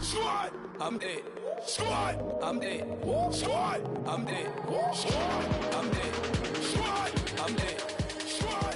Squad, I'm dead. Squad, I'm dead. Squad, I'm dead. Squad, I'm dead. Squad, I'm dead. Squad.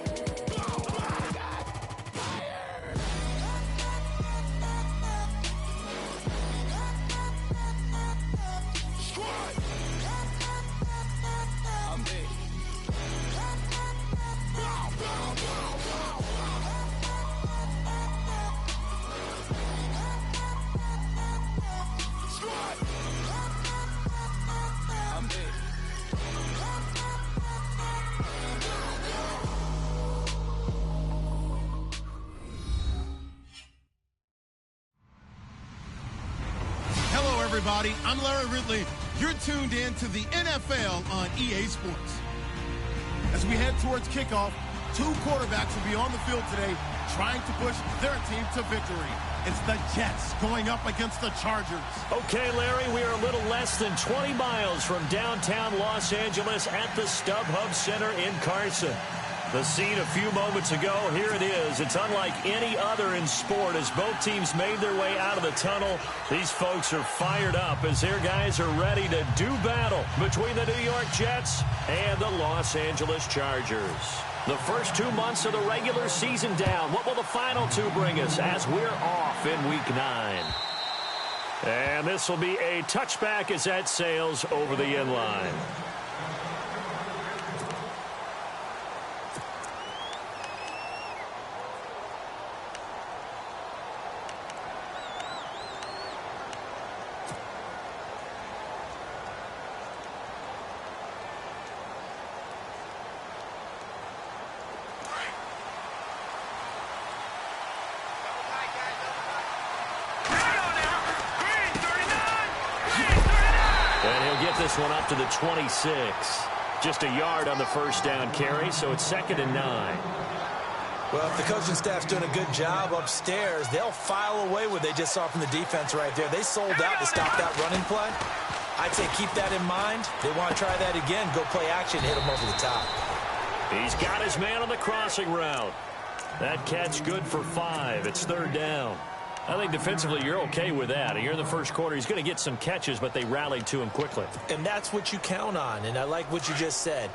Everybody, I'm Larry Ridley. You're tuned in to the NFL on EA Sports. As we head towards kickoff, two quarterbacks will be on the field today trying to push their team to victory. It's the Jets going up against the Chargers. Okay, Larry, we are a little less than 20 miles from downtown Los Angeles at the StubHub Center in Carson. The scene a few moments ago, here it is. It's unlike any other in sport as both teams made their way out of the tunnel. These folks are fired up as their guys are ready to do battle between the New York Jets and the Los Angeles Chargers. The first 2 months of the regular season down. What will the final two bring us as we're off in Week 9? And this will be a touchback as that sails over the end line. This one up to the 26. Just a yard on the first down carry, so it's 2nd and 9. Well, if the coaching staff's doing a good job upstairs, they'll file away what they just saw from the defense right there. They sold out to stop that running play. I'd say keep that in mind. They want to try that again. Go play action, hit them over the top. He's got his man on the crossing route. That catch good for 5. It's 3rd down. I think defensively you're okay with that. Here in the first quarter, he's going to get some catches, but they rallied to him quickly. And that's what you count on, and I like what you just said.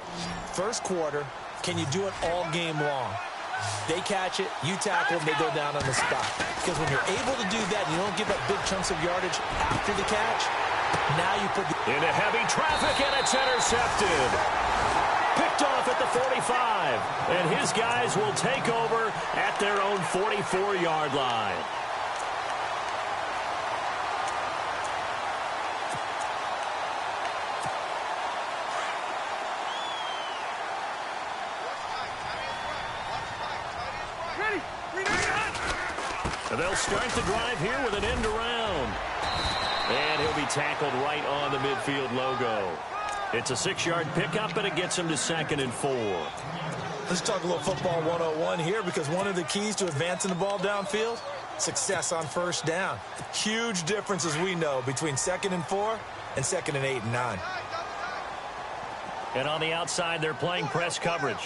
First quarter, can you do it all game long? They catch it, you tackle them, they go down on the spot. Because when you're able to do that, you don't give up big chunks of yardage after the catch, now you put the... Into heavy traffic, and it's intercepted. Picked off at the 45, and his guys will take over at their own 44-yard line. They'll start the drive here with an end around. And he'll be tackled right on the midfield logo. It's a 6-yard pickup, and it gets him to 2nd and 4. Let's talk a little football 101 here, because one of the keys to advancing the ball downfield, success on first down. Huge difference, as we know, between 2nd and 4 and 2nd and 8 and 9. And on the outside, they're playing press coverage.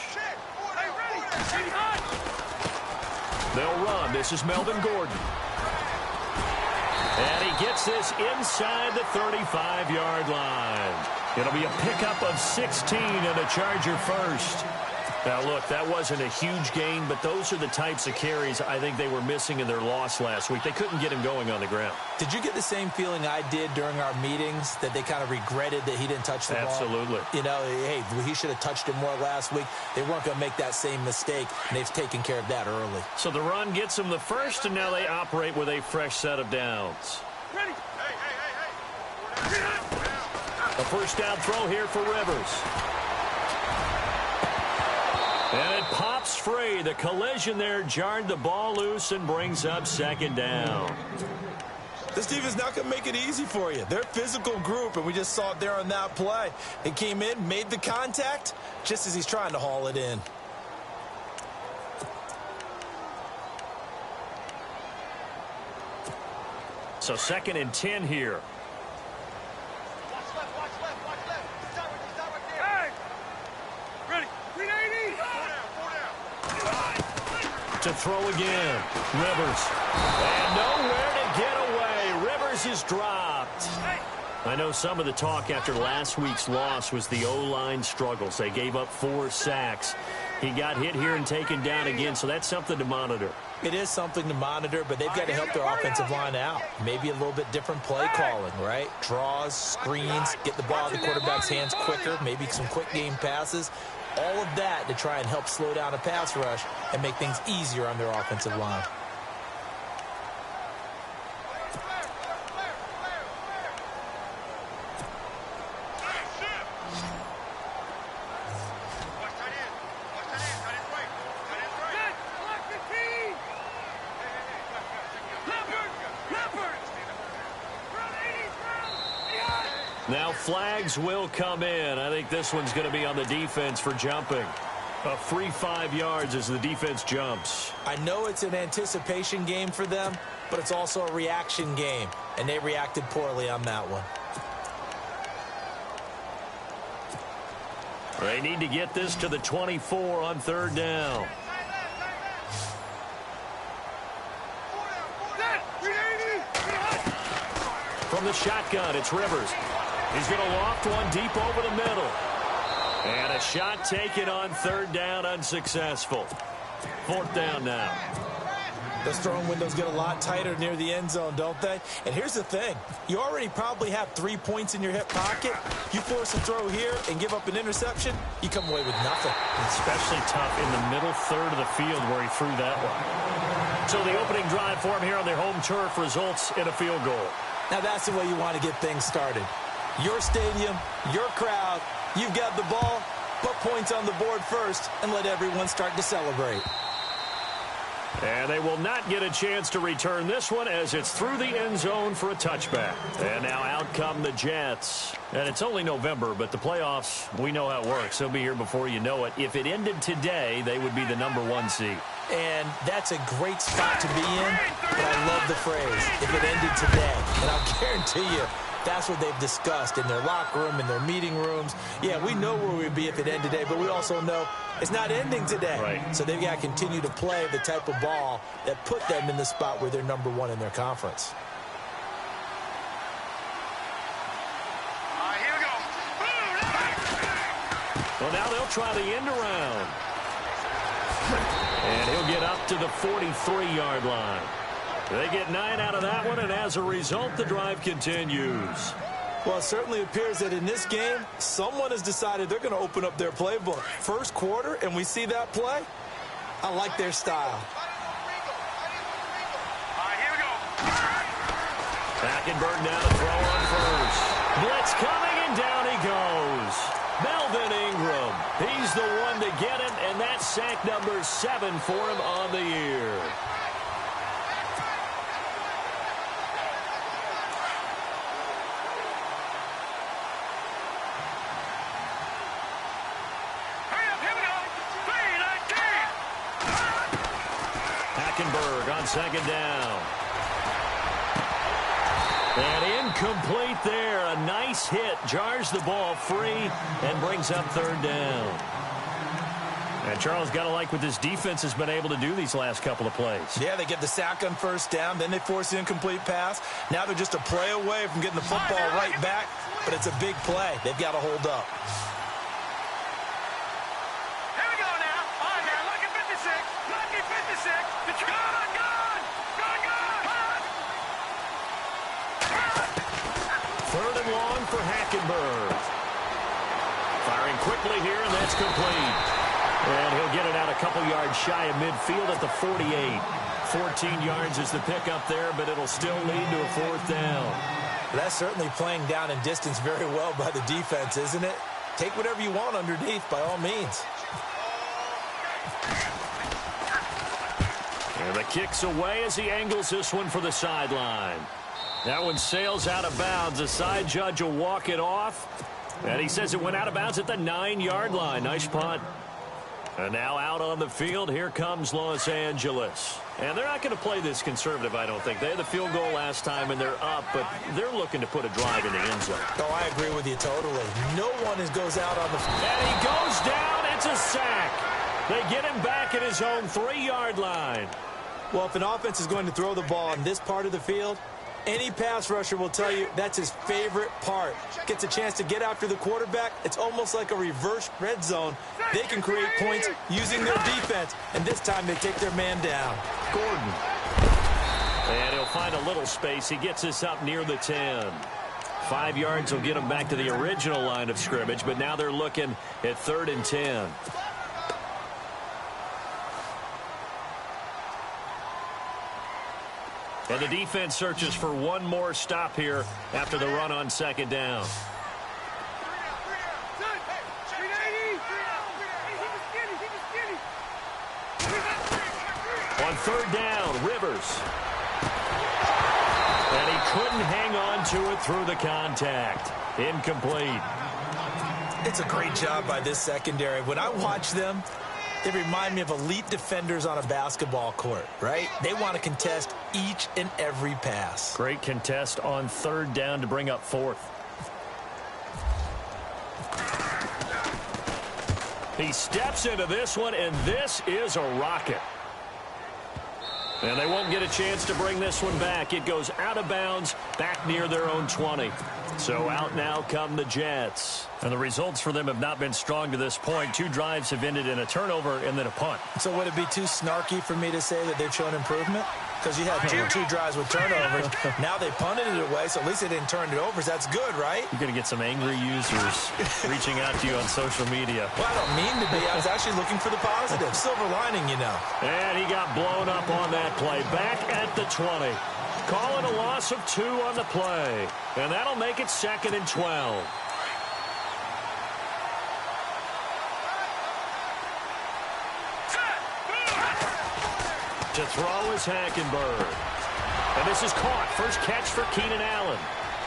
They'll run. This is Melvin Gordon. And he gets this inside the 35-yard line. It'll be a pickup of 16 and a Charger first. Now, look, that wasn't a huge gain, but those are the types of carries I think they were missing in their loss last week. They couldn't get him going on the ground. Did you get the same feeling I did during our meetings, that they kind of regretted that he didn't touch the ball? Absolutely. You know, hey, he should have touched it more last week. They weren't going to make that same mistake, and they've taken care of that early. So the run gets them the first, and now they operate with a fresh set of downs. Ready. A first down throw here for Rivers. And it pops free. The collision there jarred the ball loose and brings up 2nd down. This defense not going to make it easy for you. They're a physical group, and we just saw it there on that play. He came in, made the contact, just as he's trying to haul it in. So 2nd and 10 here. To throw again. Rivers. And nowhere to get away. Rivers throws is dropped. I know some of the talk after last week's loss was the O-line struggles. They gave up 4 sacks. He got hit here and taken down again, so that's something to monitor. It is something to monitor, but they've got to help their offensive line out. Maybe a little bit different play calling, right? Draws, screens, get the ball in the quarterback's hands quicker, maybe some quick game passes. All of that to try and help slow down a pass rush and make things easier on their offensive line. Now flags will come in. I think this one's going to be on the defense for jumping. A free 5 yards as the defense jumps. I know it's an anticipation game for them, but it's also a reaction game, and they reacted poorly on that one. They need to get this to the 24 on 3rd down. From the shotgun, it's Rivers. He's going to loft one deep over the middle. And a shot taken on 3rd down, unsuccessful. 4th down now. Those throwing windows get a lot tighter near the end zone, don't they? And here's the thing. You already probably have 3 points in your hip pocket. You force a throw here and give up an interception, you come away with nothing. Especially tough in the middle third of the field where he threw that one. So the opening drive for him here on their home turf results in a field goal. Now that's the way you want to get things started. Your stadium, your crowd, you've got the ball, put points on the board first and let everyone start to celebrate. And they will not get a chance to return this one as it's through the end zone for a touchback. And now out come the Jets. And it's only November, but the playoffs, we know how it works. They'll be here before you know it. If it ended today, they would be the #1 seed. And that's a great spot to be in, but I love the phrase, if it ended today. And I'll guarantee you, that's what they've discussed in their locker room, in their meeting rooms. Yeah, we know where we'd be if it ended today, but we also know it's not ending today. Right. So they've got to continue to play the type of ball that put them in the spot where they're #1 in their conference. Here we go. Well, now they'll try the end around. And he'll get up to the 43-yard line. They get 9 out of that one, and as a result, the drive continues. Well, it certainly appears that in this game, someone has decided they're going to open up their playbook. First quarter, and we see that play. I like their style. Here we go. Hackenberg now to throw on first. Blitz coming, and down he goes. Melvin Ingram. He's the one to get him, and that's sack number 7 for him on the year. Hackenberg on 2nd down. And incomplete there. A nice hit. Jars the ball free and brings up 3rd down. And Charles, got to like what this defense has been able to do these last couple of plays. Yeah, they get the sack on 1st down. Then they force the incomplete pass. Now they're just a play away from getting the football right back. But it's a big play. They've got to hold up. Here we go now. All right, now, lucky 56. Lucky 56. The gone. 3rd and long for Hackenberg. Firing quickly here, and that's complete. And he'll get it out a couple yards shy of midfield at the 48. 14 yards is the pickup there, but it'll still lead to a 4th down. That's certainly playing down in distance very well by the defense, isn't it? Take whatever you want underneath, by all means. And the kick's away as he angles this one for the sideline. That one sails out of bounds. The side judge will walk it off. And he says it went out of bounds at the 9-yard line. Nice punt. And now out on the field, here comes Los Angeles. And they're not going to play this conservative, I don't think. They had the field goal last time, and they're up, but they're looking to put a drive in the end zone. Oh, I agree with you totally. No one goes out on the field. And he goes down. It's a sack. They get him back at his own 3-yard line. Well, if an offense is going to throw the ball in this part of the field, Any pass rusher will tell you that's his favorite part. Gets a chance to get after the quarterback. It's almost like a reverse red zone. They can create points using their defense, and this time they take their man down. Gordon. And he'll find a little space. He gets this up near the 10. 5 yards will get him back to the original line of scrimmage, but now they're looking at 3rd and 10. And the defense searches for one more stop here after the run on 2nd down. On 3rd down, Rivers. And he couldn't hang on to it through the contact. Incomplete. It's a great job by this secondary. When I watch them, they remind me of elite defenders on a basketball court, right? They want to contest each and every pass. Great contest on 3rd down to bring up 4th. He steps into this one, and this is a rocket. And they won't get a chance to bring this one back. It goes out of bounds, back near their own 20. So out now come the Jets. And the results for them have not been strong to this point. 2 drives have ended in a turnover and then a punt. So would it be too snarky for me to say that they've shown improvement? Because you had two drives with turnovers. Now they punted it away, so at least they didn't turn it over. So that's good, right? You're going to get some angry users reaching out to you on social media. Well, I don't mean to be. I was actually looking for the positive. Silver lining, you know. And he got blown up on that play. Back at the 20. Calling a loss of 2 on the play. And that'll make it 2nd and 12. To throw is Hackenberg. And this is caught. First catch for Keenan Allen.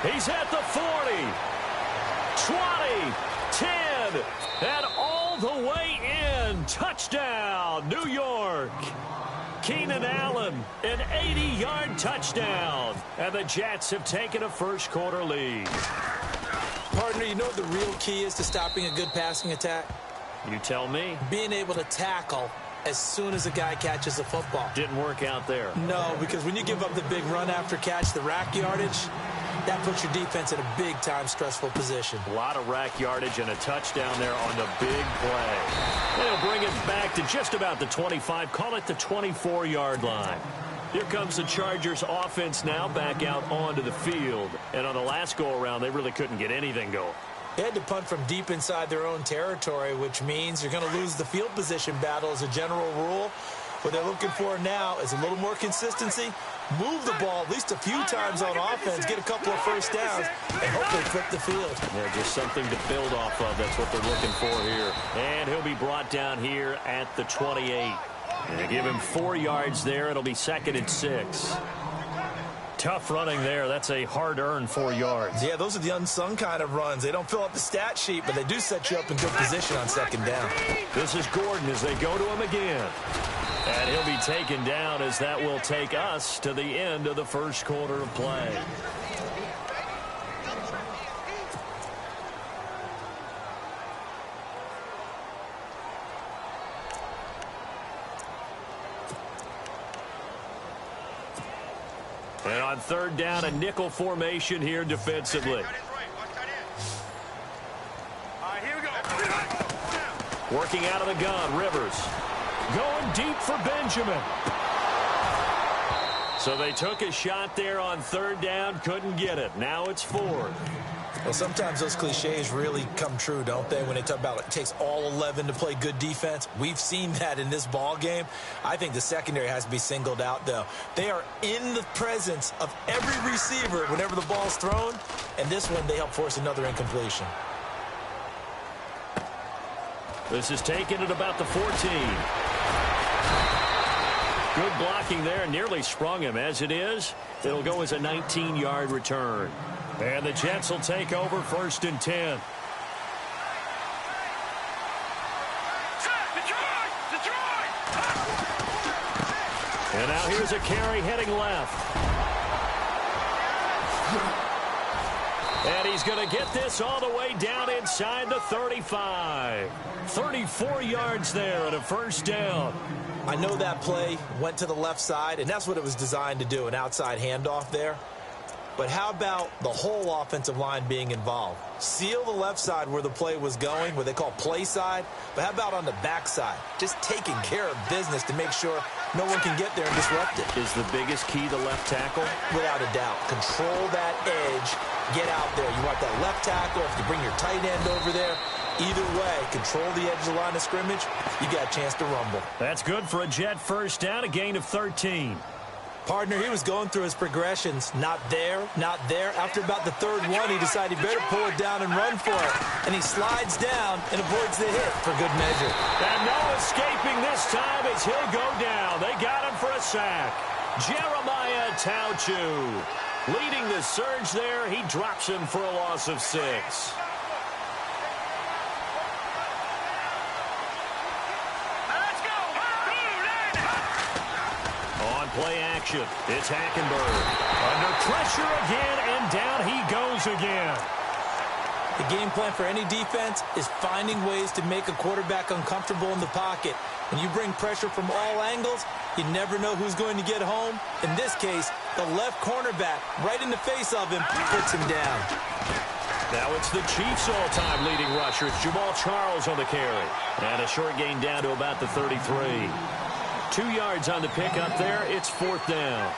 He's at the 40. 20. 10. And all the way in. Touchdown, New York. Keenan Allen, an 80-yard touchdown. And the Jets have taken a first-quarter lead. Partner, you know what the real key is to stopping a good passing attack? You tell me. Being able to tackle as soon as a guy catches the football. Didn't work out there. No, because when you give up the big run after catch, the rack yardage, that puts your defense in a big-time stressful position. A lot of rack yardage and a touchdown there on the big play. And he'll bring it back to just about the 25, call it the 24-yard line. Here comes the Chargers offense now back out onto the field. And on the last go-around, they really couldn't get anything going. They had to punt from deep inside their own territory, which means you're going to lose the field position battle as a general rule. What they're looking for now is a little more consistency, move the ball at least a few times on offense, get a couple of first downs, and hopefully flip the field. Yeah, just something to build off of. That's what they're looking for here. And he'll be brought down here at the 28. And they give him 4 yards there. It'll be 2nd and 6. Tough running there. That's a hard-earned 4 yards. Yeah, those are the unsung kind of runs. They don't fill up the stat sheet, but they do set you up in good position on 2nd down. This is Gordon as they go to him again. And he'll be taken down as that will take us to the end of the first quarter of play. And on 3rd down, a nickel formation here defensively. Here we go. Working out of the gun, Rivers. Going deep for Benjamin. So they took a shot there on 3rd down, couldn't get it. Now it's 4th. Well, sometimes those cliches really come true, don't they? When they talk about it takes all 11 to play good defense. We've seen that in this ball game. I think the secondary has to be singled out, though. They are in the presence of every receiver whenever the ball's thrown. And this one, they help force another incompletion. This is taken at about the 14. Good blocking there. Nearly sprung him. As it is, it'll go as a 19-yard return. And the Jets will take over 1st and 10. And now here's a carry heading left. And he's going to get this all the way down inside the 35. 34 yards there and a 1st down. I know that play went to the left side, and that's what it was designed to do, an outside handoff there. But how about the whole offensive line being involved? Seal the left side where the play was going, what they call play side. But how about on the back side? Just taking care of business to make sure no one can get there and disrupt it. Is the biggest key the left tackle? Without a doubt. Control that edge. Get out there. You want that left tackle. If you bring your tight end over there, either way, control the edge of the line of scrimmage, you got a chance to rumble. That's good for a Jet first down, a gain of 13. Partner, he was going through his progressions. Not there, not there. After about the third one, he decided he better pull it down and run for it. And he slides down and avoids the hit for good measure. And no escaping this time as he'll go down. They got him for a sack. Jeremiah Tauchu leading the surge there. He drops him for a loss of 6. Play action. It's Hackenberg. Under pressure again, and down he goes again. The game plan for any defense is finding ways to make a quarterback uncomfortable in the pocket. When you bring pressure from all angles, you never know who's going to get home. In this case, the left cornerback, right in the face of him, puts him down. Now it's the Chiefs' all-time leading rusher. It's Jamal Charles on the carry. And a short gain down to about the 33. 2 yards on the pickup there. It's 4th down.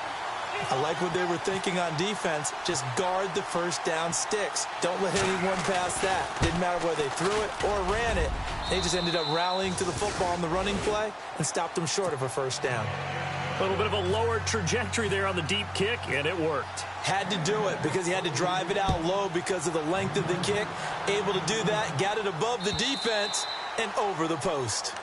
I like what they were thinking on defense. Just guard the first down sticks. Don't let anyone pass that. Didn't matter whether they threw it or ran it. They just ended up rallying to the football on the running play and stopped them short of a first down. A little bit of a lower trajectory there on the deep kick, and it worked. Had to do it because he had to drive it out low because of the length of the kick. Able to do that, got it above the defense and over the post.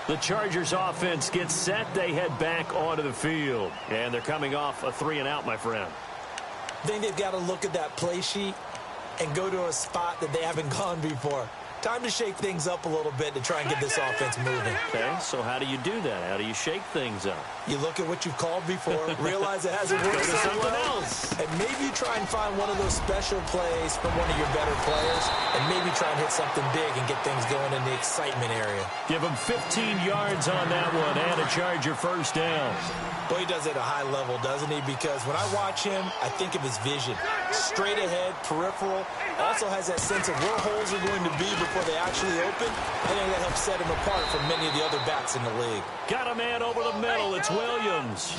The Chargers offense gets set. They head back onto the field. And they're coming off a 3-and-out, my friend. I think they've got to look at that play sheet and go to a spot that they haven't gone before. Time to shake things up a little bit to try and get this offense moving. Okay, so how do you do that? How do you shake things up? You look at what you've called before, realize it hasn't worked so well, else. and maybe you try and find one of those special plays from one of your better players, and maybe try and hit something big and get things going in the excitement area. Give him 15 yards on that one and a Charger first down. Boy, he does it at a high level, doesn't he? Because when I watch him, I think of his vision. Straight ahead, peripheral, also has that sense of where holes are going to be before they actually open. I think that helps set him apart from many of the other backs in the league. Got a man over the middle. It's Williams.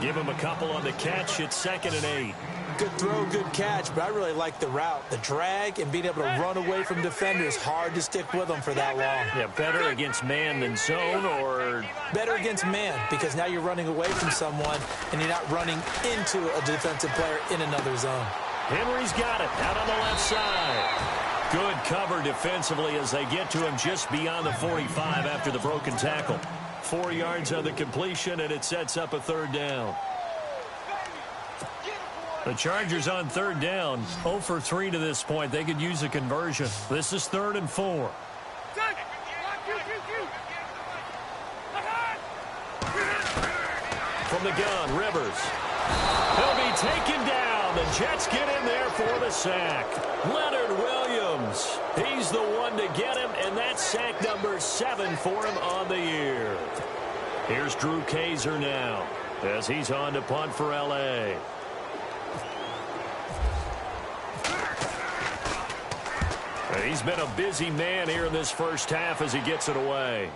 Give him a couple on the catch. It's 2nd and 8. Good throw, good catch, but I really like the route. The drag and being able to run away from defenders, hard to stick with them for that long. Yeah, better against man than zone, or? Better against man, because now you're running away from someone and you're not running into a defensive player in another zone. Henry's got it out on the left side. Good cover defensively as they get to him just beyond the 45 after the broken tackle. 4 yards on the completion, and it sets up a 3rd down. The Chargers on 3rd down, 0 for 3 to this point. They could use a conversion. This is 3rd and 4. From the gun, Rivers. He'll be taken down. The Jets get in there for the sack. Leonard Williams. He's the one to get him, and that's sack number 7 for him on the year. Here's Drew Kaiser now as he's on to punt for L.A. He's been a busy man here in this first half as he gets it away.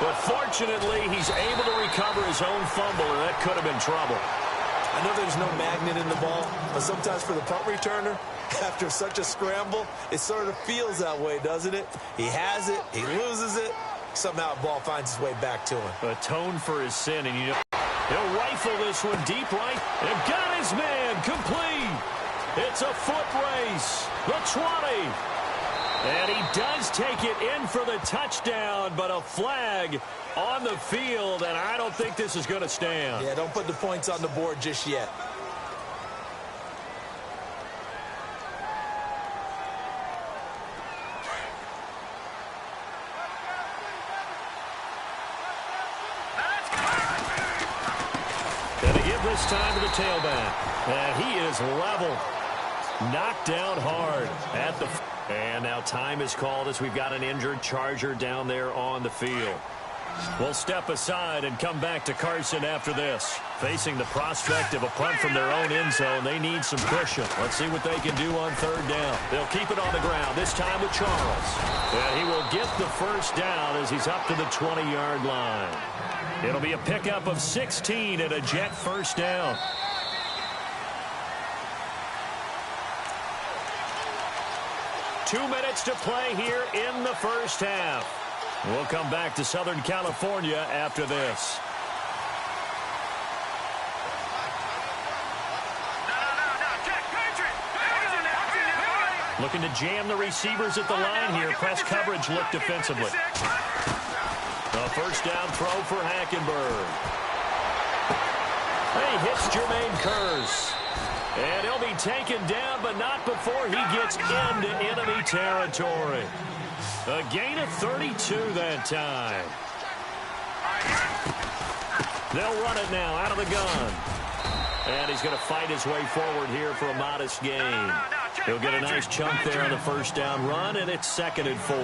But fortunately, he's able to recover his own fumble, and that could have been trouble. I know there's no magnet in the ball, but sometimes for the punt returner, after such a scramble, it sort of feels that way, doesn't it? He has it, he loses it, somehow the ball finds its way back to him. Atone for his sin, and he'll rifle this one deep right, and got his man complete. It's a foot race. The 20. And he does take it in for the touchdown, but a flag on the field, and I don't think this is going to stand. Yeah, don't put the points on the board just yet. And to give this time to the tailback. And he is level. Knocked down hard at the... And now time is called as we've got an injured Charger down there on the field. We'll step aside and come back to Carson after this. Facing the prospect of a punt from their own end zone, they need some cushion. Let's see what they can do on third down. They'll keep it on the ground, this time with Charles. And he will get the first down as he's up to the 20-yard line. It'll be a pickup of 16 and a Jet first down. Two minutes to play here in the first half. We'll come back to Southern California after this. Looking to jam the receivers at the line here. Press coverage look defensively. A first down throw for Hackenberg. He hits Jermaine Kearse. And he'll be taken down, but not before he gets into enemy territory. A gain of 32 that time. They'll run it now out of the gun. And he's going to fight his way forward here for a modest gain. He'll get a nice chunk there on the first down run, and it's 2nd and 4.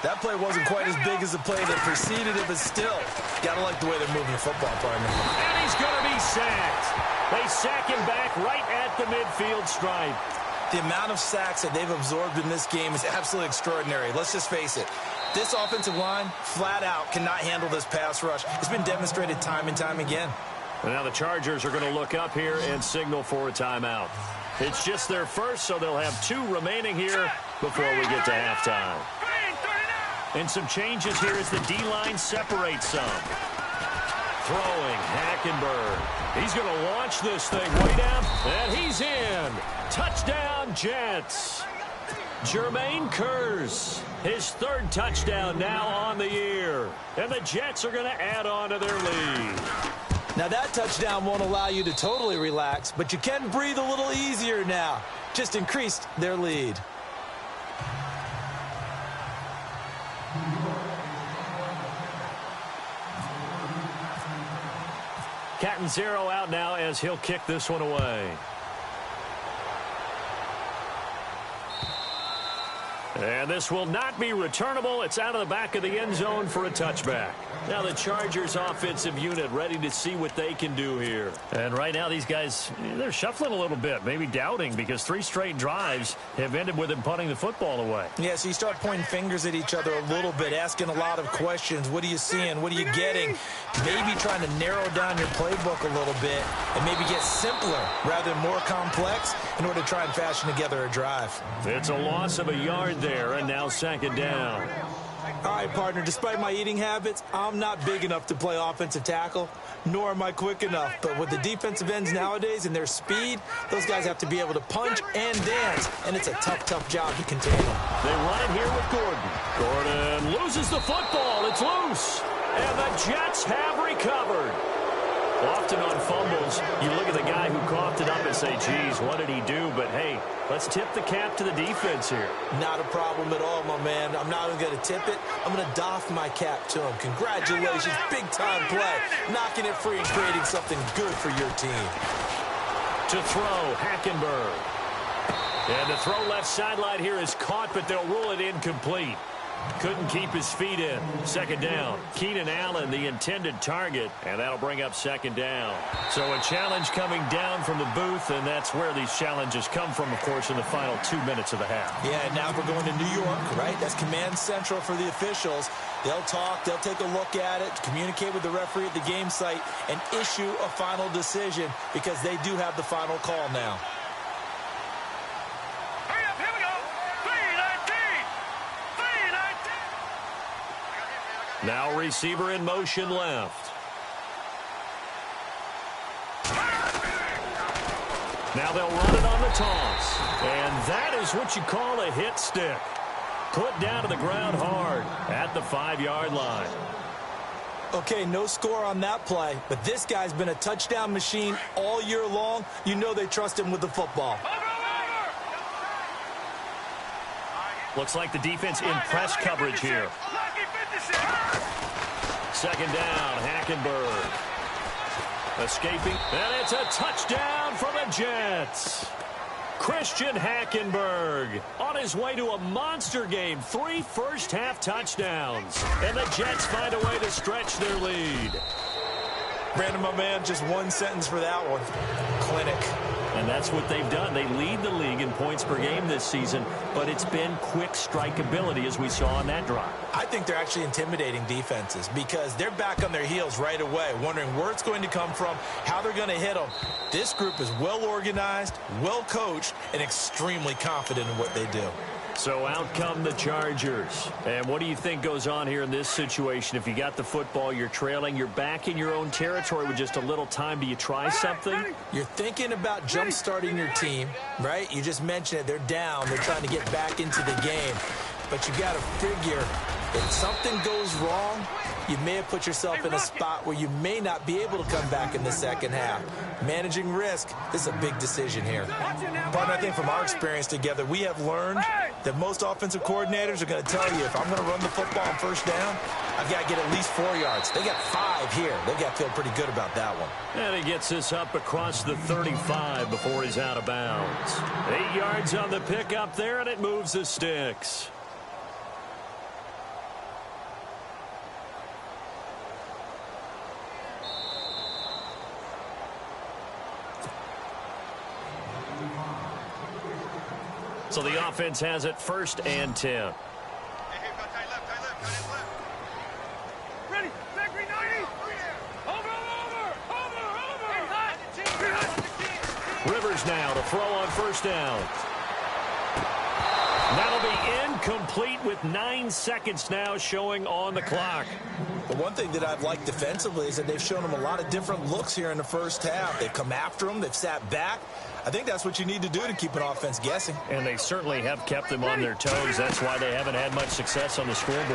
That play wasn't quite as big as the play that preceded it, but still, got to like the way they're moving the football, partner. And he's going to be sacked. They sack him back right at the midfield stripe. The amount of sacks that they've absorbed in this game is absolutely extraordinary. Let's just face it. This offensive line, flat out, cannot handle this pass rush. It's been demonstrated time and time again. And now the Chargers are going to look up here and signal for a timeout. It's just their first, so they'll have 2 remaining here before we get to halftime. And some changes here as the D-line separates some. Throwing, Hackenberg. He's going to launch this thing way down, and he's in. Touchdown, Jets. Jermaine Kearse, his 3rd touchdown now on the year. And the Jets are going to add on to their lead. Now that touchdown won't allow you to totally relax, but you can breathe a little easier now. Just increased their lead. Catanzaro out now as he'll kick this one away. And this will not be returnable. It's out of the back of the end zone for a touchback. Now the Chargers offensive unit ready to see what they can do here. And right now these guys, they're shuffling a little bit, maybe doubting, because 3 straight drives have ended with them punting the football away. Yeah, so you start pointing fingers at each other a little bit, asking a lot of questions. What are you seeing? What are you getting? Maybe trying to narrow down your playbook a little bit and maybe get simpler rather than more complex in order to try and fashion together a drive. It's a loss of a yard there, and now 2nd down. All right, partner, despite my eating habits, I'm not big enough to play offensive tackle, nor am I quick enough. But with the defensive ends nowadays and their speed, those guys have to be able to punch and dance, and it's a tough, tough job to contain them. They run it here with Gordon. Gordon loses the football. It's loose. And the Jets have recovered. Often on fumbles, you look at the guy who coughed it up and say, geez, what did he do? But, hey, let's tip the cap to the defense here. Not a problem at all, my man. I'm not even going to tip it. I'm going to doff my cap to him. Congratulations. Big-time play. Knocking it free and creating something good for your team. To throw, Hackenberg. And the throw left sideline here is caught, but they'll rule it incomplete. Couldn't keep his feet in. 2nd down. Keenan Allen, the intended target, and that'll bring up 2nd down. So a challenge coming down from the booth, and that's where these challenges come from, of course, in the final 2 minutes of the half. Yeah, now we're going to New York, right? That's command central for the officials. They'll talk, they'll take a look at it, communicate with the referee at the game site, and issue a final decision because they do have the final call now. Now receiver in motion left. Now they'll run it on the toss. And that is what you call a hit stick. Put down to the ground hard at the 5-yard line. Okay, no score on that play, but this guy's been a touchdown machine all year long. You know they trust him with the football. Looks like the defense in press coverage here. 2nd down, Hackenberg. Escaping, and it's a touchdown for the Jets. Christian Hackenberg on his way to a monster game. 3 first-half touchdowns. And the Jets find a way to stretch their lead. Brandon, my man, just one sentence for that one. Clinic. And that's what they've done. They lead the league in points per game this season, but it's been quick strike ability as we saw on that drive. I think they're actually intimidating defenses because they're back on their heels right away, wondering where it's going to come from, how they're going to hit them. This group is well organized, well coached, and extremely confident in what they do. So out come the Chargers. And what do you think goes on here in this situation? If you got the football, you're trailing, you're back in your own territory with just a little time. Do you try something? You're thinking about jump-starting your team, right? You just mentioned it. They're down. They're trying to get back into the game. But you got to figure if something goes wrong, you may have put yourself in a spot where you may not be able to come back in the second half. Managing risk, this is a big decision here. Partner, I think from our experience together, we have learned that most offensive coordinators are going to tell you, if I'm going to run the football on first down, I've got to get at least 4 yards. They got 5 here. They've got to feel pretty good about that one. And he gets this up across the 35 before he's out of bounds. 8 yards on the pickup there, and it moves the sticks. So the offense has it 1st and 10. Ready, back 390. Over. Rivers now to throw on 1st down. That'll be incomplete with 9 seconds now showing on the clock. The one thing that I've liked defensively is that they've shown them a lot of different looks here in the first half. They've come after them. They've sat back. I think that's what you need to do to keep an offense guessing. And they certainly have kept them on their toes. That's why they haven't had much success on the scoreboard.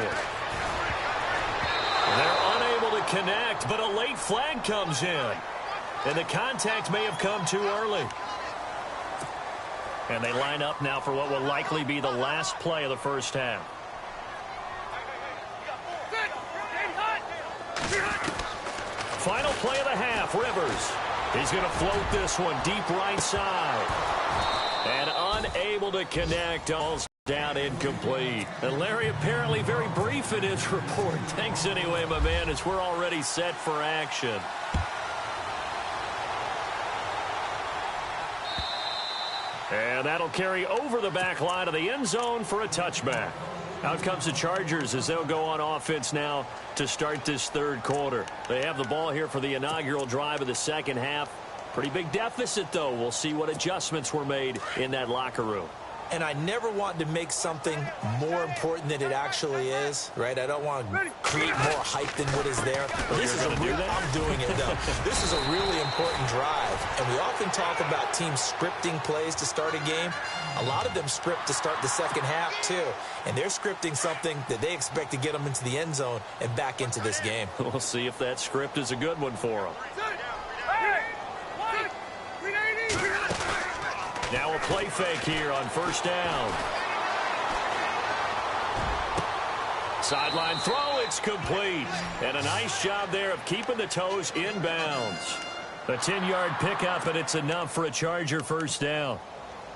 They're unable to connect, but a late flag comes in. And the contact may have come too early. And they line up now for what will likely be the last play of the first half. Final play of the half, Rivers. He's going to float this one deep right side. And unable to connect. All's down incomplete. And Larry apparently very brief in his report. Thanks anyway, my man, as we're already set for action. And that'll carry over the back line of the end zone for a touchback. Out comes the Chargers as they'll go on offense now to start this 3rd quarter. They have the ball here for the inaugural drive of the second half. Pretty big deficit, though. We'll see what adjustments were made in that locker room. And I never want to make something more important than it actually is, right? I don't want to create more hype than what is there. This is I'm doing it, though. This is a really important drive. And we often talk about teams scripting plays to start a game. A lot of them script to start the second half, too. And they're scripting something that they expect to get them into the end zone and back into this game. We'll see if that script is a good one for them. Now a play fake here on 1st down. Sideline throw, it's complete. And a nice job there of keeping the toes inbounds. A 10-yard pickup, and it's enough for a Charger 1st down.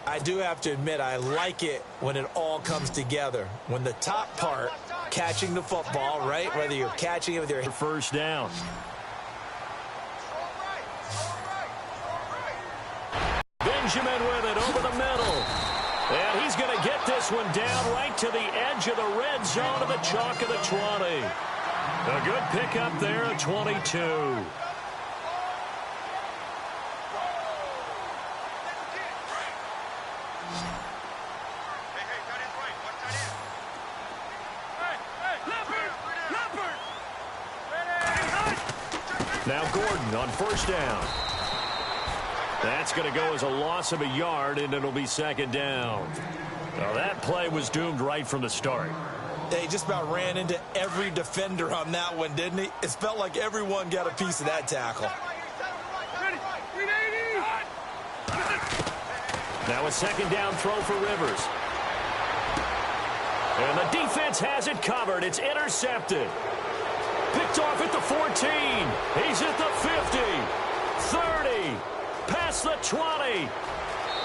I do have to admit, I like it when it all comes together. When the top part, catching the football, right? Whether you're catching it with your 1st down. Benjamin with it over the middle. And he's going to get this one down right to the edge of the red zone of the chalk of the 20. A good pickup there at 22. Now Gordon on 1st down. That's going to go as a loss of a yard, and it'll be 2nd down. Now that play was doomed right from the start. They just about ran into every defender on that one, didn't he? It felt like everyone got a piece of that tackle. Now a 2nd down throw for Rivers. And the defense has it covered. It's intercepted. Picked off at the 14. He's at the 50. 30. Past the 20.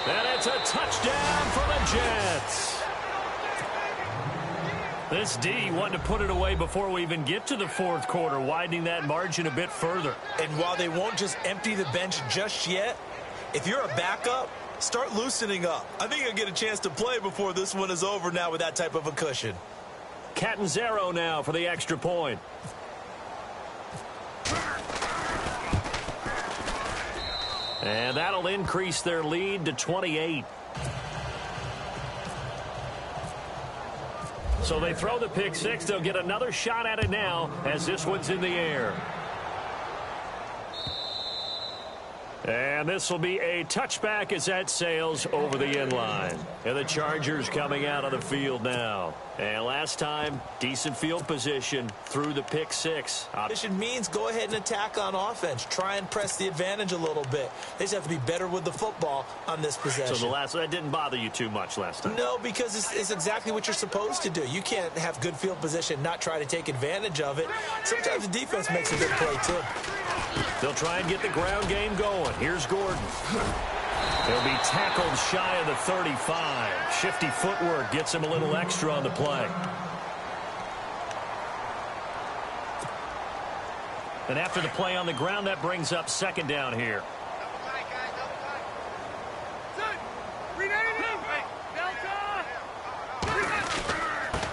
And it's a touchdown for the Jets. This D wanted to put it away before we even get to the fourth quarter, widening that margin a bit further. And while they won't just empty the bench just yet, if you're a backup, start loosening up. I think you'll get a chance to play before this one is over now with that type of a cushion. Catanzaro now for the extra point. And that'll increase their lead to 28. So they throw the pick six. They'll get another shot at it now as this one's in the air. And this will be a touchback as that sails over the end line. And the Chargers coming out on the field now. And last time, decent field position through the pick six. Position means go ahead and attack on offense. Try and press the advantage a little bit. They just have to be better with the football on this possession. So that didn't bother you too much last time? No, because it's exactly what you're supposed to do. You can't have good field position, not try to take advantage of it. Sometimes the defense makes a good play, too. They'll try and get the ground game going. Here's Gordon. He'll be tackled shy of the 35. Shifty footwork gets him a little extra on the play. And after the play on the ground, that brings up second down here.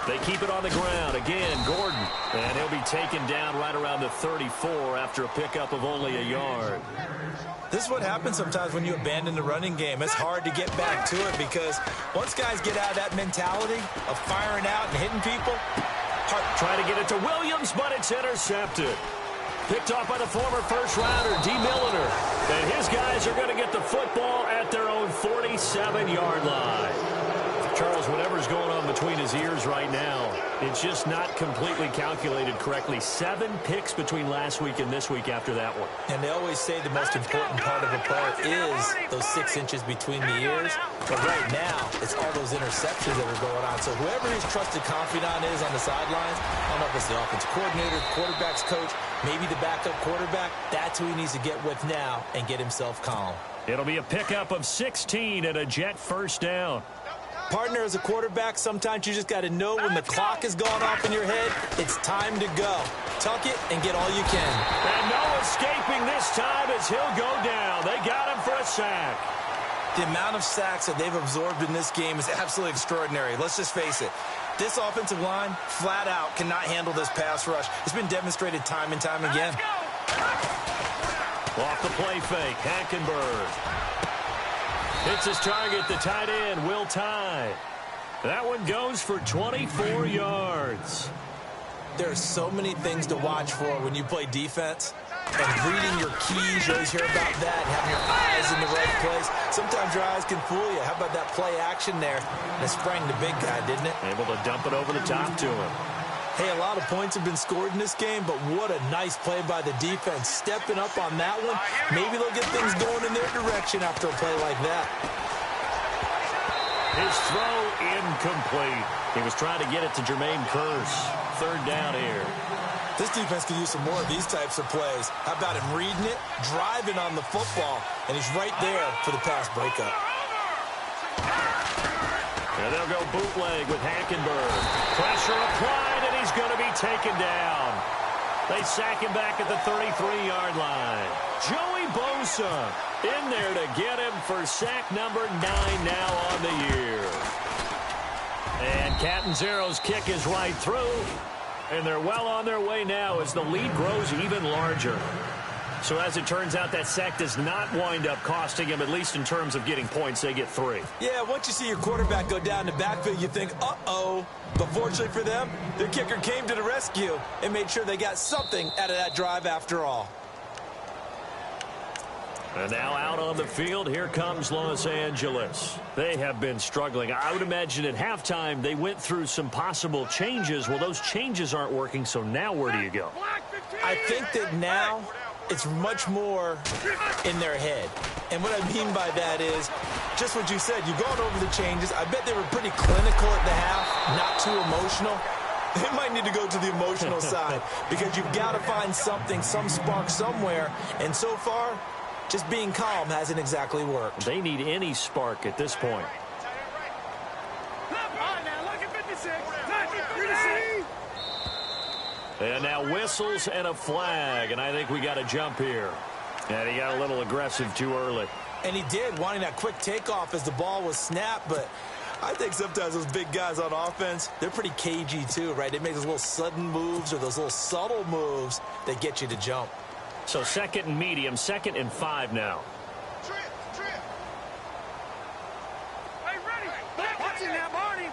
They keep it on the ground. Again, Gordon. And he'll be taken down right around the 34 after a pickup of only a yard. This is what happens sometimes when you abandon the running game. It's hard to get back to it because once guys get out of that mentality of firing out and hitting people. Try to get it to Williams, but it's intercepted. Picked off by the former first-rounder, D. Milliner. And his guys are going to get the football at their own 47-yard line. Charles, whatever's going on between his ears right now, it's just not completely calculated correctly. 7 picks between last week and this week after that one. And they always say the most important part of a player is those 6 inches between the ears. But right now, it's all those interceptions that are going on. So whoever his trusted confidant is on the sidelines, I don't know if it's the offensive coordinator, quarterback's coach, maybe the backup quarterback, that's who he needs to get with now and get himself calm. It'll be a pickup of 16 and a Jet first down. Partner, as a quarterback, sometimes you just got to know when the clock is going off in your head, it's time to go. Tuck it and get all you can. And no escaping this time as he'll go down. They got him for a sack. The amount of sacks that they've absorbed in this game is absolutely extraordinary. Let's just face it. This offensive line, flat out, cannot handle this pass rush. It's been demonstrated time and time again. Off the play fake, Hackenberg. Hits his target, the tight end, Will Tye. That one goes for 24 yards. There are so many things to watch for when you play defense. And reading your keys, you always hear about that, and having your eyes in the right place. Sometimes your eyes can fool you. How about that play action there? And it sprang the big guy, didn't it? Able to dump it over the top to him. Hey, a lot of points have been scored in this game, but what a nice play by the defense. Stepping up on that one, maybe they'll get things going in their direction after a play like that. His throw incomplete. He was trying to get it to Jermaine Kearse. Third down here. This defense could use some more of these types of plays. How about him reading it, driving on the football, and he's right there for the pass breakup. And they'll go bootleg with Hackenberg. Pressure applied, and he's going to be taken down. They sack him back at the 33-yard line. Joey Bosa in there to get him for sack number 9 now on the year. And Catanzaro's kick is right through. And they're well on their way now as the lead grows even larger. So as it turns out, that sack does not wind up costing him, at least in terms of getting points. They get 3. Yeah, once you see your quarterback go down the backfield, you think, uh-oh. But fortunately for them, their kicker came to the rescue and made sure they got something out of that drive after all. And now out on the field, here comes Los Angeles. They have been struggling. I would imagine at halftime they went through some possible changes. Well, those changes aren't working, so now where do you go? I think that now it's much more in their head. And what I mean by that is just what you said. You've gone over the changes. I bet they were pretty clinical at the half, not too emotional. They might need to go to the emotional side because you've got to find something, some spark somewhere. And so far, Just being calm hasn't exactly worked. They need any spark at this point. And now whistles and a flag, and I think we got a jump here. And he got a little aggressive too early. And he did, wanting that quick takeoff as the ball was snapped, but I think sometimes those big guys on offense, they're pretty cagey too, right? They make those little sudden moves or those little subtle moves that get you to jump. So 2nd and medium, 2nd and 5 now. Hey, ready. Watching that, Barney.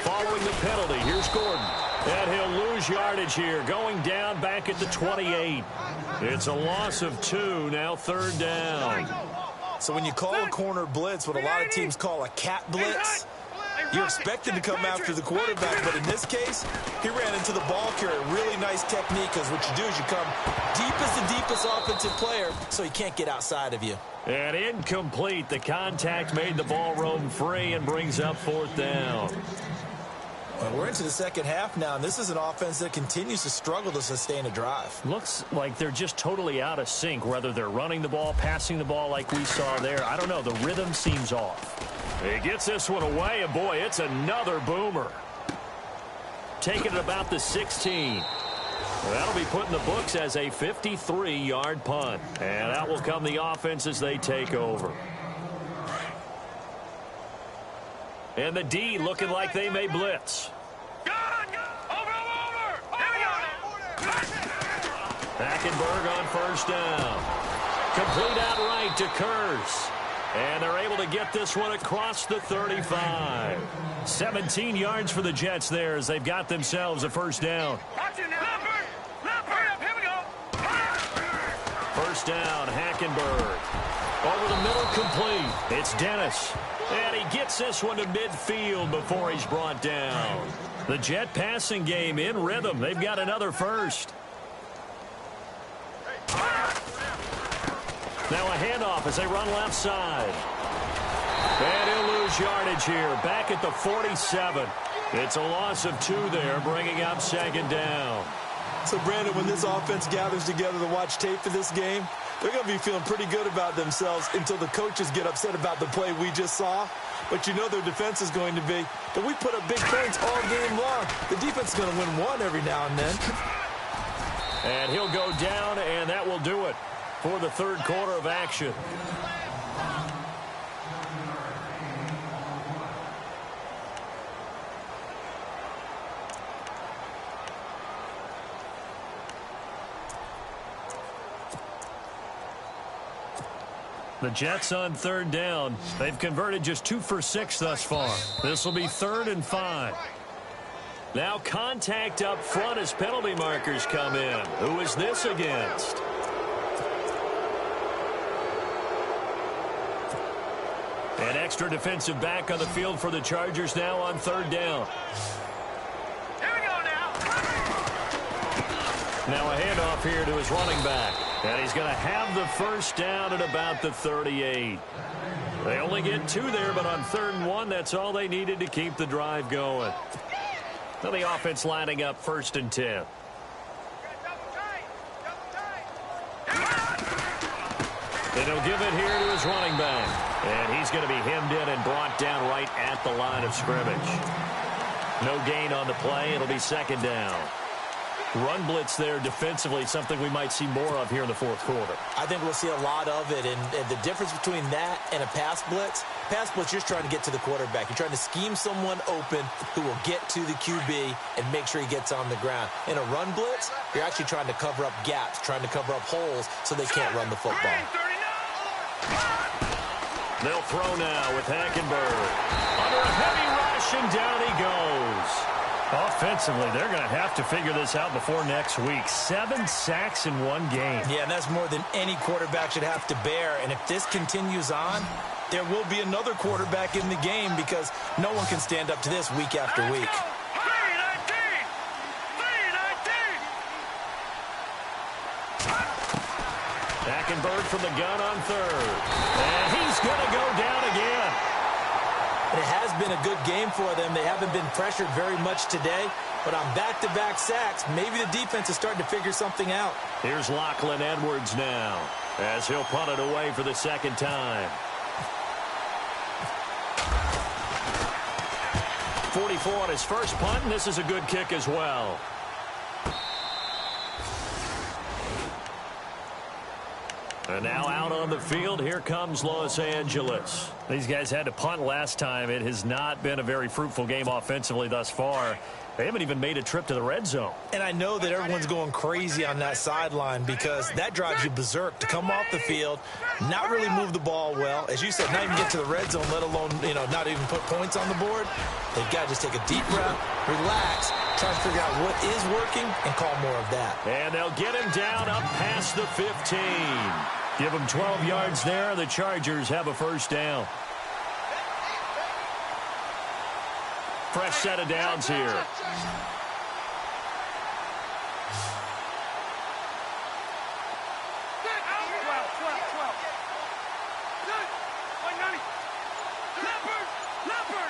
Following the penalty, here's Gordon. And he'll lose yardage here, going down back at the 28. It's a loss of 2, now 3rd down. So when you call a corner blitz, what a lot of teams call a cat blitz, you're expected to come after the quarterback, but in this case, he ran into the ball carrier. Really nice technique, because what you do is you come deep as the deepest offensive player, so he can't get outside of you. And incomplete. The contact made the ball roam free and brings up 4th down. Well, we're into the second half now, and this is an offense that continues to struggle to sustain a drive. Looks like they're just totally out of sync, whether they're running the ball, passing the ball like we saw there. I don't know. The rhythm seems off. He gets this one away, and boy, it's another boomer. Taking it about the 16. Well, that'll be put in the books as a 53-yard punt. And out will come the offense as they take over. And the D looking like they may blitz. Over. Here we go. Hackenberg on 1st down. Complete outright to Kurz. And they're able to get this one across the 35. 17 yards for the Jets there as they've got themselves a 1st down. Watch it now. Leopard. Here we go. 1st down, Hackenberg. Over the middle, complete. It's Dennis. And he gets this one to midfield before he's brought down. The Jet passing game in rhythm. They've got another 1st. Now a handoff as they run left side. And he'll lose yardage here. Back at the 47. It's a loss of 2 there, bringing up 2nd down. So, Brandon, when this offense gathers together to watch tape for this game, they're going to be feeling pretty good about themselves until the coaches get upset about the play we just saw. But you know their defense is going to be, but we put up big points all game long. The defense is going to win one every now and then. And he'll go down, and that will do it for the 3rd quarter of action. The Jets on 3rd down. They've converted just 2 for 6 thus far. This will be 3rd and 5. Now contact up front as penalty markers come in. Who is this against? An extra defensive back on the field for the Chargers now on 3rd down. Here we go now. Now a handoff here to his running back. And he's going to have the 1st down at about the 38. They only get 2 there, but on 3rd and 1, that's all they needed to keep the drive going. Now the offense lining up 1st and 10. And he'll give it here to his running back. And he's going to be hemmed in and brought down right at the line of scrimmage. No gain on the play. It'll be 2nd down. Run blitz there defensively, something we might see more of here in the 4th quarter. I think we'll see a lot of it, and the difference between that and a pass blitz, you're just trying to get to the quarterback. You're trying to scheme someone open who will get to the QB and make sure he gets on the ground. In a run blitz, you're actually trying to cover up gaps, trying to cover up holes so they can't run the football. They'll throw now with Hackenberg. Under a heavy rush, and down he goes. Offensively, they're going to have to figure this out before next week. 7 sacks in 1 game. Yeah, and that's more than any quarterback should have to bear. And if this continues on, there will be another quarterback in the game because no one can stand up to this week after week. 3-19. Hackenberg from the gun on 3rd. And he's going to go down again. It has been a good game for them. They haven't been pressured very much today, but on back-to-back sacks, maybe the defense is starting to figure something out. Here's Lachlan Edwards now, as he'll punt it away for the second time. 44 on his first punt, and this is a good kick as well. And now out on the field, here comes Los Angeles. These guys had to punt last time. It has not been a very fruitful game offensively thus far. They haven't even made a trip to the red zone. And I know that everyone's going crazy on that sideline because that drives you berserk to come off the field, not really move the ball well. As you said, not even get to the red zone, let alone, not even put points on the board. They've got to just take a deep breath, relax, try to figure out what is working, and call more of that. And they'll get him down up past the 15. Give him 12 yards there. The Chargers have a first down. Fresh set of downs here. 12. Good. 190. Leopard.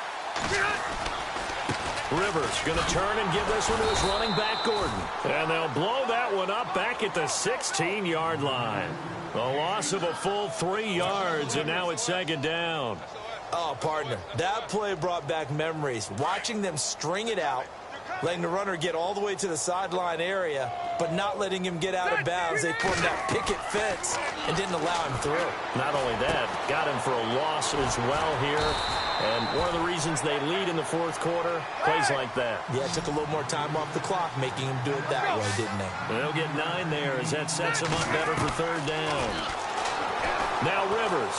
Rivers going to turn and give this one to his running back, Gordon. And they'll blow that one up back at the 16-yard line. A loss of a full 3 yards, and now it's second down. Oh, partner, that play brought back memories. Watching them string it out, letting the runner get all the way to the sideline area, but not letting him get out of bounds. They formed that picket fence and didn't allow him through. Not only that, got him for a loss as well here. And one of the reasons they lead in the fourth quarter, plays like that. Yeah, it took a little more time off the clock, making him do it that way, didn't they? They'll get 9 there as that sets them up better for third down. Now Rivers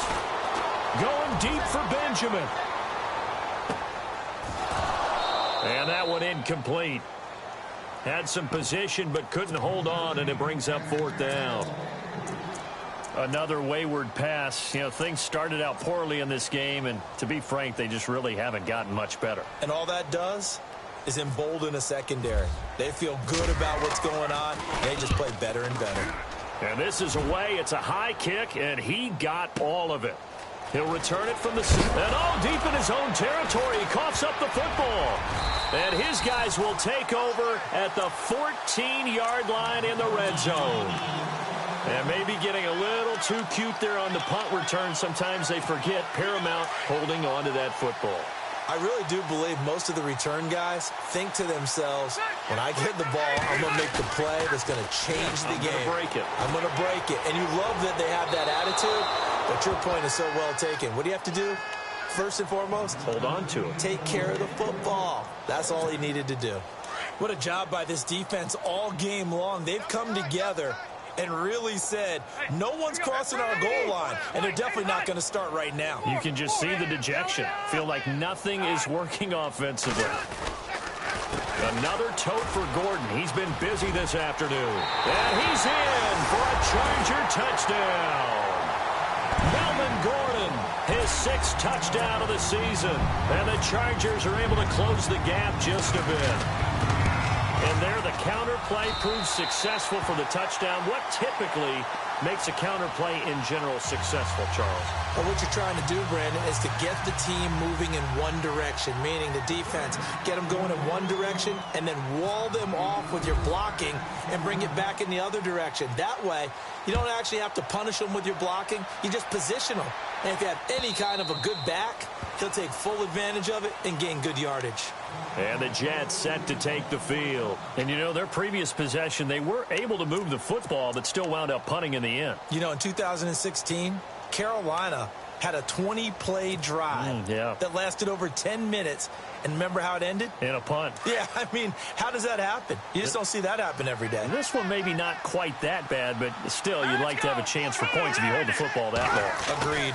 going deep for Benjamin. And that one incomplete. Had some position but couldn't hold on, and it brings up fourth down. Another wayward pass. Things started out poorly in this game, and to be frank, they just really haven't gotten much better. And all that does is embolden a secondary. They feel good about what's going on. They just play better and better. And this is away. It's a high kick, and he got all of it. He'll return it from the... And deep in his own territory. He coughs up the football. And his guys will take over at the 14-yard line in the red zone. And maybe getting a little too cute there on the punt return. Sometimes they forget Paramount holding on to that football. I really do believe most of the return guys think to themselves, when I get the ball, I'm going to make the play that's going to change the game. I'm going to break it. I'm going to break it. And you love that they have that attitude, but your point is so well taken. What do you have to do? First and foremost, hold on to it. Take care of the football. That's all he needed to do. What a job by this defense all game long. They've come together and really said, no one's crossing our goal line, and they're definitely not going to start right now. You can just see the dejection. Feel like nothing is working offensively. Another tote for Gordon. He's been busy this afternoon. And he's in for a Charger touchdown. Melvin Gordon, his 6th touchdown of the season. And the Chargers are able to close the gap just a bit. And there, the counter play proves successful for the touchdown. What typically makes a counter play in general successful, Charles? Well, what you're trying to do, Brandon, is to get the team moving in one direction, meaning the defense, get them going in one direction and then wall them off with your blocking and bring it back in the other direction. That way, you don't actually have to punish them with your blocking. You just position them. And if you have any kind of a good back, he'll take full advantage of it and gain good yardage. And the Jets set to take the field. And, their previous possession, they were able to move the football, but still wound up punting in the end. In 2016, Carolina had a 20-play drive that lasted over 10 minutes. And remember how it ended? In a punt. Yeah, how does that happen? You just don't see that happen every day. And this one maybe not quite that bad, but still, you'd like to have a chance for points if you hold the football that long. Agreed.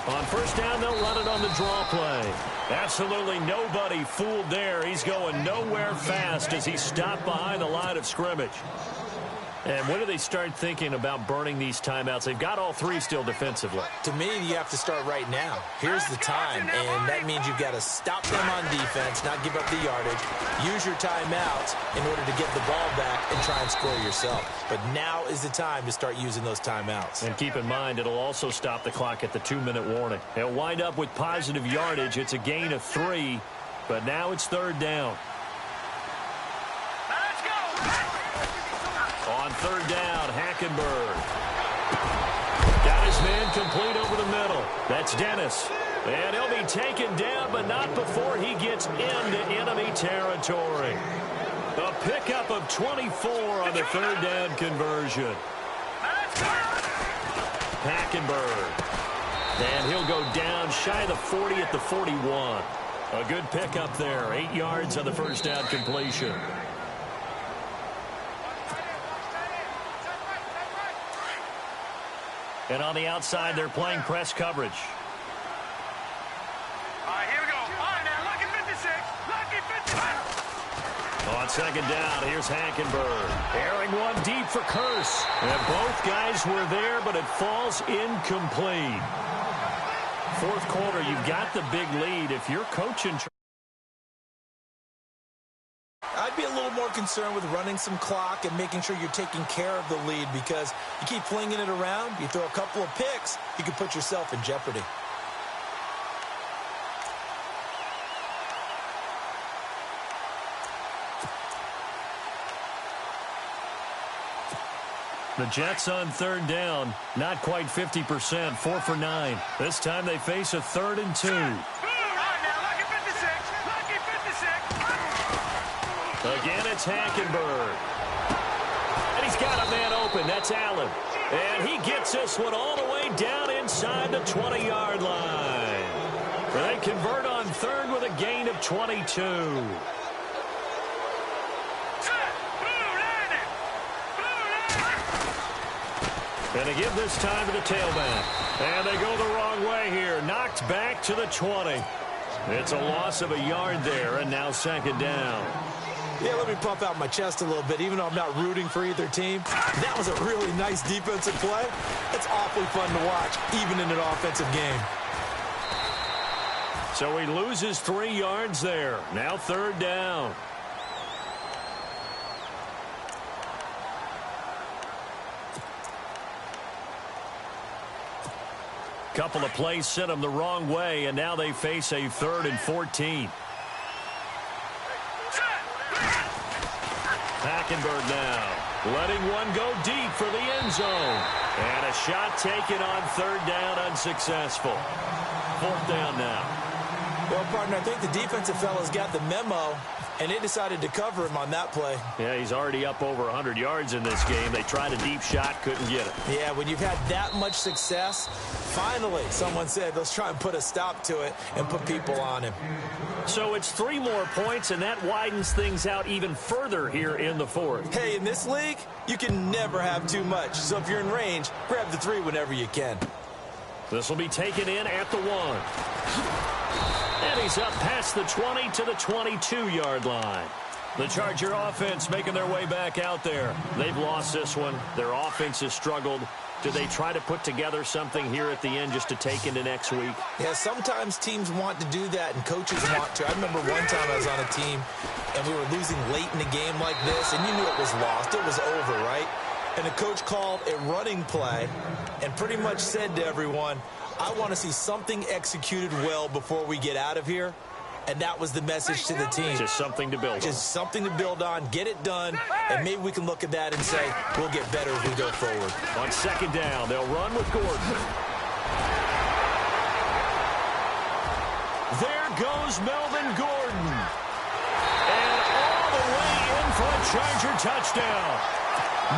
On first down, they'll run it on the draw play. Absolutely nobody fooled there. He's going nowhere fast as he stopped behind the line of scrimmage. And when do they start thinking about burning these timeouts? They've got all 3 still defensively. To me, you have to start right now. Here's the time, and that means you've got to stop them on defense, not give up the yardage, use your timeouts in order to get the ball back and try and score yourself. But now is the time to start using those timeouts. And keep in mind, it'll also stop the clock at the 2-minute warning. They'll wind up with positive yardage. It's a gain of 3, but now it's third down. On third down, Hackenberg. Got his man complete over the middle. That's Dennis. And he'll be taken down, but not before he gets into enemy territory. A pickup of 24 on the third down conversion. Hackenberg. And he'll go down shy of the 40 at the 41. A good pickup there. 8 yards on the first down completion. And on the outside, they're playing press coverage. All right, here we go. All right, now, lucky 56. Lucky 56. On second down, here's Hackenberg. Airing one deep for Curse. And both guys were there, but it falls incomplete. Fourth quarter, you've got the big lead. If you're coaching, I'd be a little more concerned with running some clock and making sure you're taking care of the lead, because you keep flinging it around, you throw a couple of picks, you can put yourself in jeopardy. the Jets on third down, not quite 50%, 4 for 9. This time they face a 3rd and 2. Again, it's Hackenberg. And he's got a man open. That's Allen. And he gets this one all the way down inside the 20-yard line. They convert on third with a gain of 22. And they give this time to the tailback. And they go the wrong way here. Knocked back to the 20. It's a loss of a yard there, and now second down. Yeah, let me pump out my chest a little bit, even though I'm not rooting for either team. That was a really nice defensive play. It's awfully fun to watch, even in an offensive game. So he loses 3 yards there. Now third down. Couple of plays sent them the wrong way, and now they face a 3rd and 14. Hackenberg now, letting one go deep for the end zone. And a shot taken on third down, unsuccessful. 4th down now. Well, partner, I think the defensive fellas got the memo, and they decided to cover him on that play. Yeah, he's already up over 100 yards in this game. They tried a deep shot, couldn't get it. Yeah, when you've had that much success, finally someone said, let's try and put a stop to it and put people on him. So it's 3 more points, and that widens things out even further here in the 4th. Hey, in this league, you can never have too much. So if you're in range, grab the 3 whenever you can. This will be taken in at the 1. And he's up past the 20 to the 22-yard line. The Charger offense making their way back out there. They've lost this one. Their offense has struggled. Do they try to put together something here at the end just to take into next week? Yeah, sometimes teams want to do that and coaches want to. I remember one time I was on a team and we were losing late in a game like this, and you knew it was lost. It was over, right? And the coach called a running play and pretty much said to everyone, I want to see something executed well before we get out of here. And that was the message to the team. Just something to build on. Just something to build on, get it done, and maybe we can look at that and say, we'll get better as we go forward. On second down, they'll run with Gordon. There goes Melvin Gordon. And all the way in for a Charger touchdown.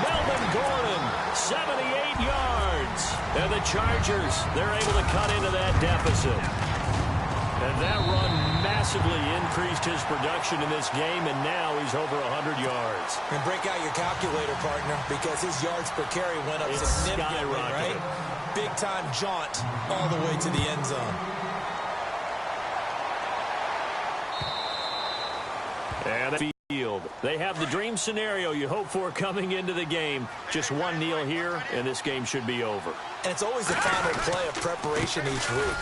Melvin Gordon, 78 yards. And the Chargers, they're able to cut into that deficit. And that run massively increased his production in this game, and now he's over 100 yards. And break out your calculator, partner, because his yards per carry went up significantly, right? Big-time jaunt all the way to the end zone. And field. They have the dream scenario you hope for coming into the game. Just one kneel here, and this game should be over. And it's always the final play of preparation each week.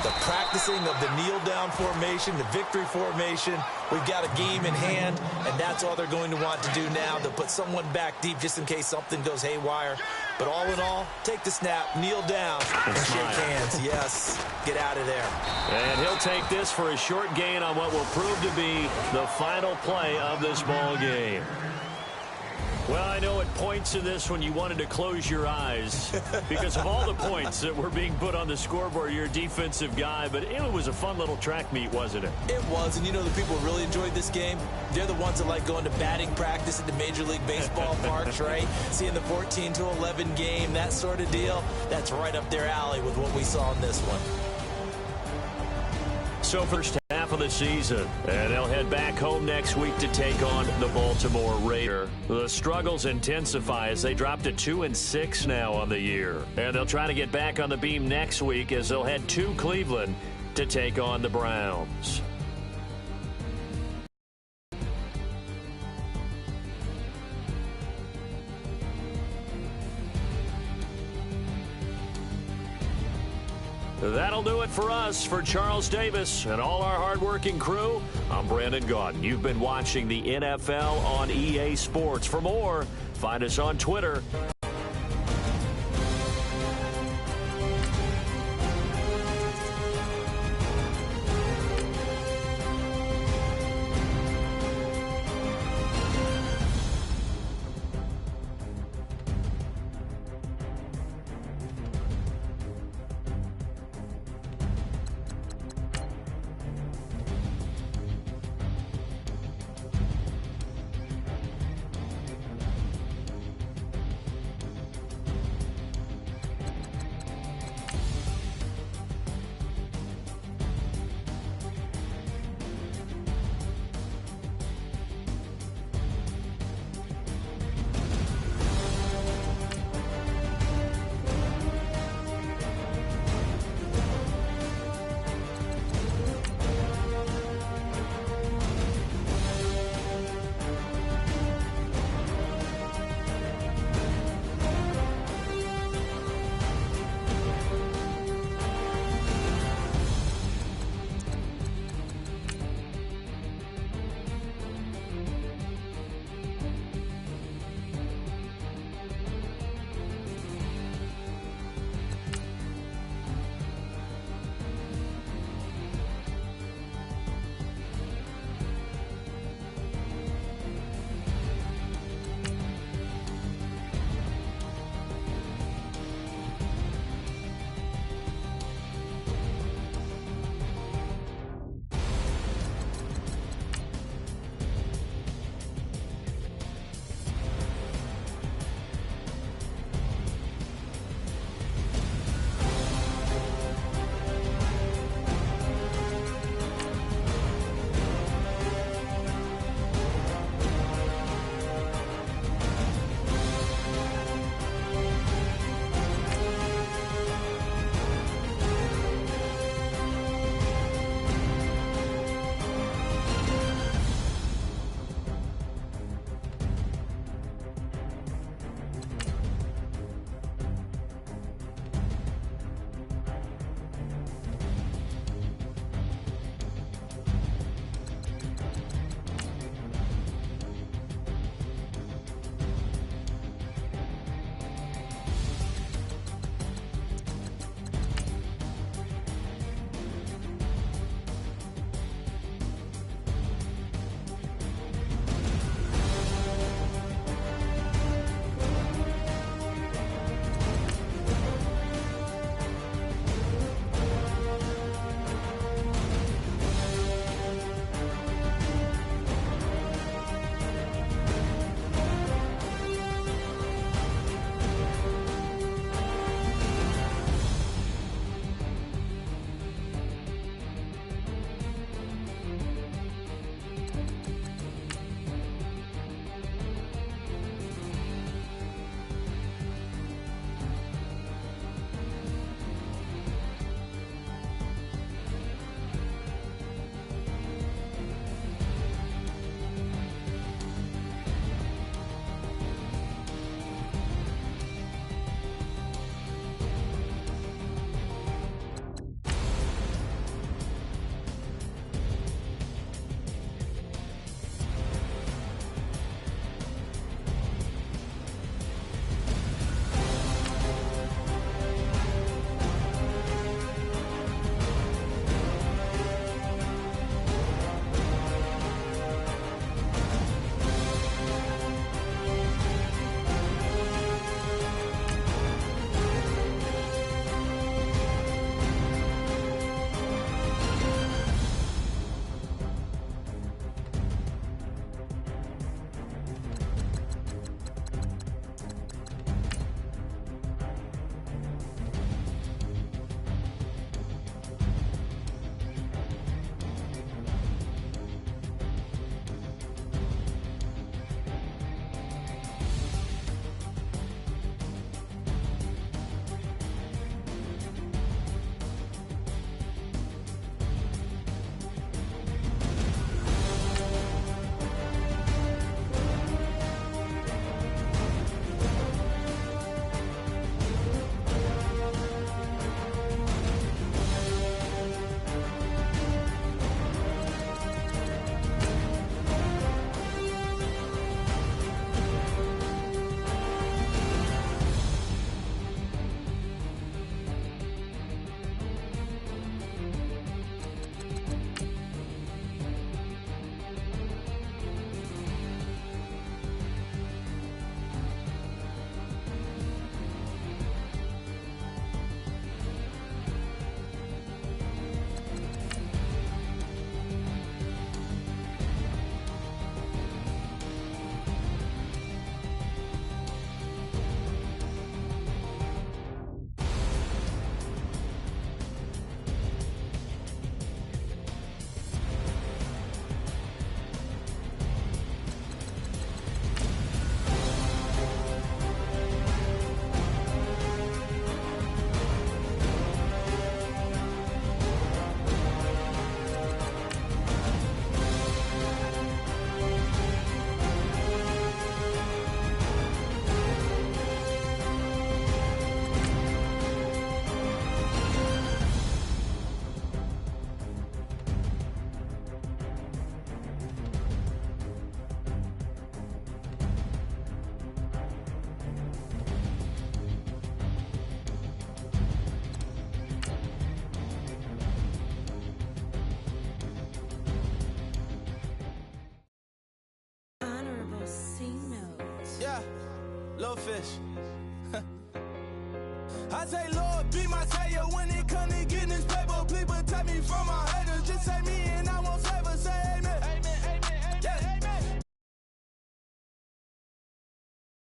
The practicing of the kneel-down formation, the victory formation. We've got a game in hand, and that's all they're going to want to do now, to put someone back deep just in case something goes haywire. But all in all, take the snap, kneel down, and shake hands. Yes, get out of there. And he'll take this for a short gain on what will prove to be the final play of this ball game. Well, I know at points in this one you wanted to close your eyes because of all the points that were being put on the scoreboard. You're a defensive guy, but it was a fun little track meet, wasn't it? It was, and you know the people who really enjoyed this game? They're the ones that like going to batting practice at the Major League Baseball parks, right? Seeing the 14-11 game, that sort of deal. That's right up their alley with what we saw in this one. So first half of the season, and they'll head back home next week to take on the Baltimore Raiders. The struggles intensify as they drop to 2-6 now on the year. And they'll try to get back on the beam next week as they'll head to Cleveland to take on the Browns. That'll do it for us. For Charles Davis and all our hardworking crew, I'm Brandon Gaudin. You've been watching the NFL on EA Sports. For more, find us on Twitter. Little fish. I say, Lord, be my savior when it come to get